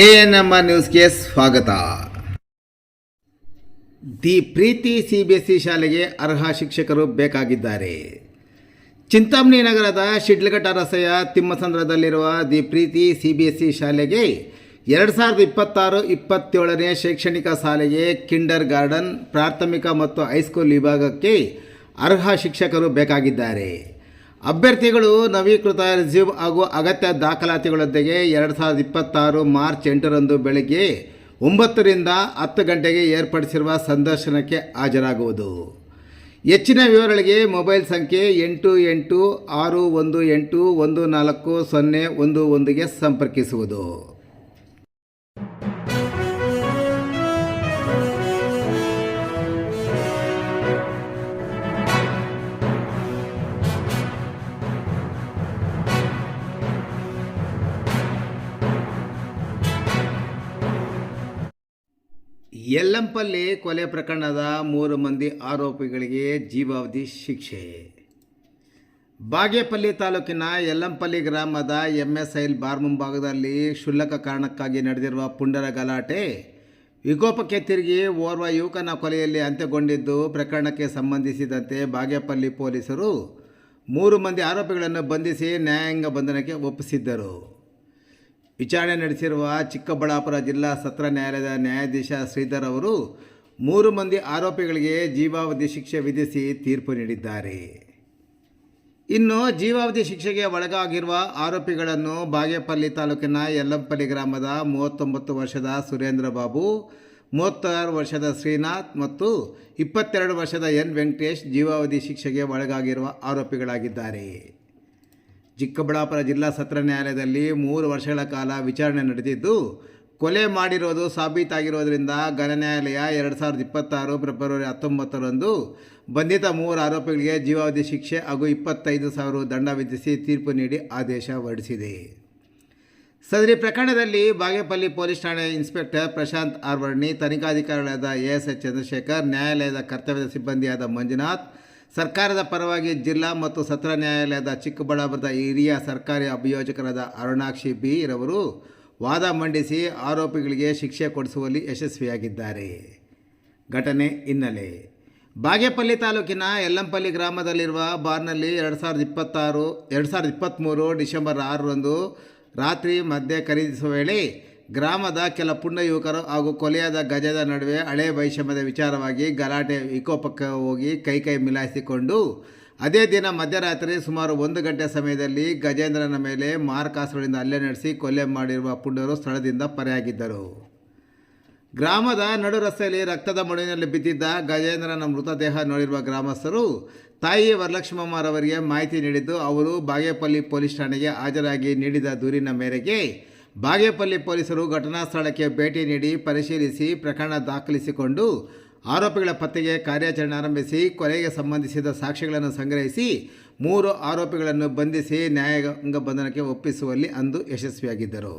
ANMR ನ್ಯೂಸ್ಗೆ ಸ್ವಾಗತ. The Preethi CBSE ಶಾಲೆಗೆ ಅರ್ಹ ಶಿಕ್ಷಕರು ಬೇಕಾಗಿದ್ದಾರೆ. ಚಿಂತಾಮಣಿ ನಗರದ ಶಿಡ್ಲಘಟ್ಟ ರಸ್ತೆಯ ತಿಮ್ಮಸಂದ್ರದಲ್ಲಿರುವ ದಿ ಪ್ರೀತಿ ಸಿಬಿಎಸ್ಇ ಶಾಲೆಗೆ 2026-27ನೇ ಶೈಕ್ಷಣಿಕ ಸಾಲಿಗೆ ಕಿಂಡರ್ ಗಾರ್ಡನ್, ಪ್ರಾಥಮಿಕ ಮತ್ತು ಹೈಸ್ಕೂಲ್ ವಿಭಾಗಕ್ಕೆ ಅರ್ಹ ಶಿಕ್ಷಕರು ಬೇಕಾಗಿದ್ದಾರೆ. ಅಭ್ಯರ್ಥಿಗಳು ನವೀಕೃತ ರೆಸ್ಯೂಮ್ ಹಾಗೂ ಅಗತ್ಯ ದಾಖಲಾತಿಗಳೊಂದಿಗೆ 2026 ಮಾರ್ಚ್ 8ರಂದು ಬೆಳಗ್ಗೆ 9 ರಿಂದ 10 ಗಂಟೆಗೆ ಏರ್ಪಡಿಸಿರುವ ಸಂದರ್ಶನಕ್ಕೆ ಹಾಜರಾಗುವುದು. ಹೆಚ್ಚಿನ ವಿವರಗಳಿಗೆ ಮೊಬೈಲ್ ಸಂಖ್ಯೆ 8861814011ಗೆ ಸಂಪರ್ಕಿಸುವುದು. ಯಲ್ಲಂಪಲ್ಲಿ ಕೊಲೆ ಪ್ರಕರಣದ 3 ಮಂದಿ ಆರೋಪಿಗಳಿಗೆ ಜೀವಾವಧಿ ಶಿಕ್ಷೆ. ಬಾಗೇಪಲ್ಲಿ ತಾಲೂಕಿನ ಯಲ್ಲಂಪಲ್ಲಿ ಗ್ರಾಮದ ಎಂಎಸ್ಐಲ್ ಬಾರ್ ಮುಂಭಾಗದಲ್ಲಿ ಕ್ಷುಲ್ಲಕ ಕಾರಣಕ್ಕಾಗಿ ನಡೆದಿರುವ ಪುಂಡರ ಗಲಾಟೆ ವಿಕೋಪಕ್ಕೆ ತಿರುಗಿ ಓರ್ವ ಯುವಕನ ಕೊಲೆಯಲ್ಲಿ ಅಂತ್ಯಗೊಂಡಿದ್ದು, ಪ್ರಕರಣಕ್ಕೆ ಸಂಬಂಧಿಸಿದಂತೆ ಬಾಗೇಪಲ್ಲಿ ಪೊಲೀಸರು 3 ಮಂದಿ ಆರೋಪಿಗಳನ್ನು ಬಂಧಿಸಿ ನ್ಯಾಯಾಂಗ ಬಂಧನಕ್ಕೆ ಒಪ್ಪಿಸಿದ್ದರು. ವಿಚಾರಣೆ ನಡೆಸಿರುವ ಚಿಕ್ಕಬಳ್ಳಾಪುರ ಜಿಲ್ಲಾ ಸತ್ರ ನ್ಯಾಯಾಲಯದ ನ್ಯಾಯಾಧೀಶ ಶ್ರೀಧರ್ ಅವರು 3 ಮಂದಿ ಆರೋಪಿಗಳಿಗೆ ಜೀವಾವಧಿ ಶಿಕ್ಷೆ ವಿಧಿಸಿ ತೀರ್ಪು ನೀಡಿದ್ದಾರೆ. ಇನ್ನು ಜೀವಾವಧಿ ಶಿಕ್ಷೆಗೆ ಒಳಗಾಗಿರುವ ಆರೋಪಿಗಳನ್ನು ಬಾಗೇಪಲ್ಲಿ ತಾಲೂಕಿನ ಯಲ್ಲಂಪಲ್ಲಿ ಗ್ರಾಮದ 39 ವರ್ಷದ ಸುರೇಂದ್ರ ಬಾಬು, 36 ವರ್ಷದ ಶ್ರೀನಾಥ್ ಮತ್ತು 22 ವರ್ಷದ ಎನ್ ವೆಂಕಟೇಶ್ ಜೀವಾವಧಿ ಶಿಕ್ಷೆಗೆ ಒಳಗಾಗಿರುವ ಆರೋಪಿಗಳಾಗಿದ್ದಾರೆ. ಚಿಕ್ಕಬಳ್ಳಾಪುರ ಜಿಲ್ಲಾ ಸತ್ರ ನ್ಯಾಯಾಲಯದಲ್ಲಿ 3 ವರ್ಷಗಳ ಕಾಲ ವಿಚಾರಣೆ ನಡೆದಿದ್ದು, ಕೊಲೆ ಮಾಡಿರೋದು ಸಾಬೀತಾಗಿರೋದರಿಂದ ಘನ ನ್ಯಾಯಾಲಯ 2026 ಫೆಬ್ರವರಿ 19ರಂದು ಬಂಧಿತ 3 ಆರೋಪಿಗಳಿಗೆ ಜೀವಾವಧಿ ಶಿಕ್ಷೆ ಹಾಗೂ 25,000 ದಂಡ ವಿಧಿಸಿ ತೀರ್ಪು ನೀಡಿ ಆದೇಶ ಹೊರಡಿಸಿದೆ. ಸದರಿ ಪ್ರಕರಣದಲ್ಲಿ ಬಾಗೇಪಲ್ಲಿ ಪೊಲೀಸ್ ಠಾಣೆ ಇನ್ಸ್ಪೆಕ್ಟರ್ ಪ್ರಶಾಂತ್ ಆರ್ವರ್ಣಿ, ತನಿಖಾಧಿಕಾರಿಗಳಾದ ಎಎಸ್ಎಚ್ ಚಂದ್ರಶೇಖರ್, ನ್ಯಾಯಾಲಯದ ಕರ್ತವ್ಯದ ಸಿಬ್ಬಂದಿಯಾದ ಮಂಜುನಾಥ್, ಸರ್ಕಾರದ ಪರವಾಗಿ ಜಿಲ್ಲಾ ಮತ್ತು ಸತ್ರ ನ್ಯಾಯಾಲಯದ ಚಿಕ್ಕಬಳ್ಳಾಪುರದ ಹಿರಿಯ ಸರ್ಕಾರಿ ಅಭಿಯೋಜಕರಾದ ಅರುಣಾಕ್ಷಿ ಬಿ ರವರು ವಾದ ಮಂಡಿಸಿ ಆರೋಪಿಗಳಿಗೆ ಶಿಕ್ಷೆ ಕೊಡಿಸುವಲ್ಲಿ ಯಶಸ್ವಿಯಾಗಿದ್ದಾರೆ. ಘಟನೆ ಹಿನ್ನೆಲೆ: ಬಾಗೇಪಲ್ಲಿ ತಾಲೂಕಿನ ಯಲ್ಲಂಪಲ್ಲಿ ಗ್ರಾಮದಲ್ಲಿರುವ ಬಾರ್ನಲ್ಲಿ 2023 ಡಿಸೆಂಬರ್ 6ರಂದು ರಾತ್ರಿ ಮದ್ಯ ಖರೀದಿಸುವ ವೇಳೆ ಗ್ರಾಮದ ಕೆಲ ಪುಂಡ ಯುವಕರು ಹಾಗೂ ಕೊಲೆಯಾದ ಗಜದ ನಡುವೆ ಹಳೆ ವೈಷಮ್ಯದ ವಿಚಾರವಾಗಿ ಗಲಾಟೆ ವಿಕೋಪಕ್ಕೆ ಹೋಗಿ ಕೈ ಮಿಲಾಯಿಸಿಕೊಂಡು ಅದೇ ದಿನ ಮಧ್ಯರಾತ್ರಿ ಸುಮಾರು 1 ಗಂಟೆ ಸಮಯದಲ್ಲಿ ಗಜೇಂದ್ರನ ಮೇಲೆ ಮಾರಕಾಸ್ತ್ರಗಳಿಂದ ಹಲ್ಲೆ ನಡೆಸಿ ಕೊಲೆ ಮಾಡಿರುವ ಪುಂಡರು ಸ್ಥಳದಿಂದ ಪರೆಯಾಗಿದ್ದರು. ಗ್ರಾಮದ ನಡು ರಸ್ತೆಯಲ್ಲಿ ರಕ್ತದ ಮಡುವಿನಲ್ಲಿ ಬಿದ್ದಿದ್ದ ಗಜೇಂದ್ರನ ಮೃತದೇಹ ನೋಡಿರುವ ಗ್ರಾಮಸ್ಥರು ತಾಯಿ ವರಲಕ್ಷ್ಮಮ್ಮರವರಿಗೆ ಮಾಹಿತಿ ನೀಡಿದ್ದು, ಅವರು ಬಾಗೇಪಲ್ಲಿ ಪೊಲೀಸ್ ಠಾಣೆಗೆ ಹಾಜರಾಗಿ ನೀಡಿದ ದೂರಿನ ಮೇರೆಗೆ ಬಾಗೇಪಲ್ಲಿ ಪೊಲೀಸರು ಘಟನಾ ಸ್ಥಳಕ್ಕೆ ಭೇಟಿ ನೀಡಿ ಪರಿಶೀಲಿಸಿ ಪ್ರಕರಣ ದಾಖಲಿಸಿಕೊಂಡು ಆರೋಪಿಗಳ ಪತ್ತೆಗೆ ಕಾರ್ಯಾಚರಣೆ ಆರಂಭಿಸಿ ಕೊಲೆಗೆ ಸಂಬಂಧಿಸಿದ ಸಾಕ್ಷ್ಯಗಳನ್ನು ಸಂಗ್ರಹಿಸಿ 3 ಆರೋಪಿಗಳನ್ನು ಬಂಧಿಸಿ ನ್ಯಾಯಾಂಗ ಬಂಧನಕ್ಕೆ ಒಪ್ಪಿಸುವಲ್ಲಿ ಅಂದು ಯಶಸ್ವಿಯಾಗಿದ್ದರು.